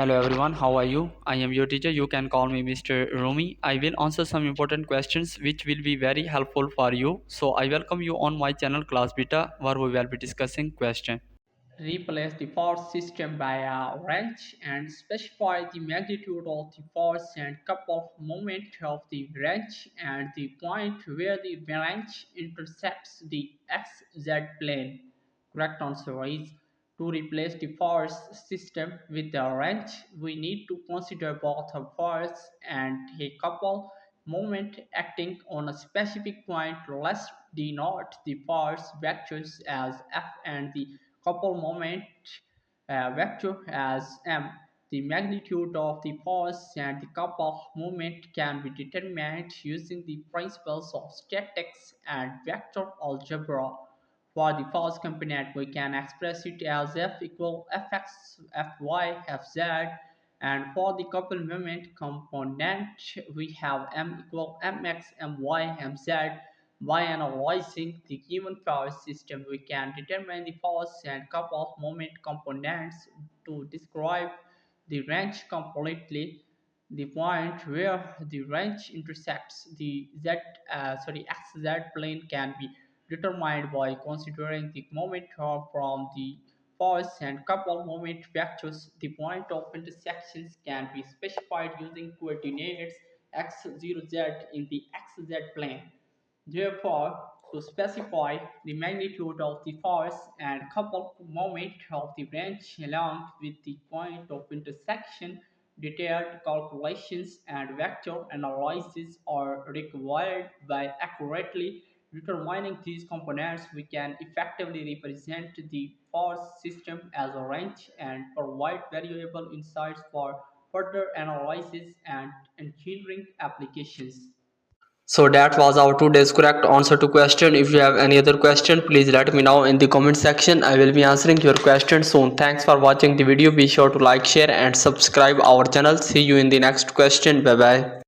Hello everyone, how are you? I am your teacher. You can call me Mr. Rumi. I will answer some important questions which will be very helpful for you. So I welcome you on my channel Class Beta where we will be discussing question. Replace the force system by a wrench and specify the magnitude of the force and couple moment of the wrench and the point where the wrench intersects the xz plane. Correct answer is to replace the force system with the wrench, we need to consider both a force and a couple moment acting on a specific point. Let's denote the force vectors as F and the couple moment vector as m. The magnitude of the force and the couple moment can be determined using the principles of statistics and vector algebra. For the force component, we can express it as F equal Fx, Fy, Fz, and for the couple moment component, we have M equal Mx, My, Mz. By analyzing the given force system, we can determine the force and couple moment components to describe the range completely. The point where the range intersects the xz plane can be determined by considering the moment from the force and couple moment vectors. The point of intersections can be specified using coordinates x0z in the xz plane. Therefore, to specify the magnitude of the force and couple moment of the wrench along with the point of intersection, detailed calculations and vector analysis are required. By accurately determining these components, we can effectively represent the force system as a wrench and provide valuable insights for further analysis and engineering applications. So that was our today's correct answer to question. If you have any other question, please let me know in the comment section. I will be answering your question soon. Thanks for watching the video. Be sure to like, share and subscribe our channel. See you in the next question. Bye bye.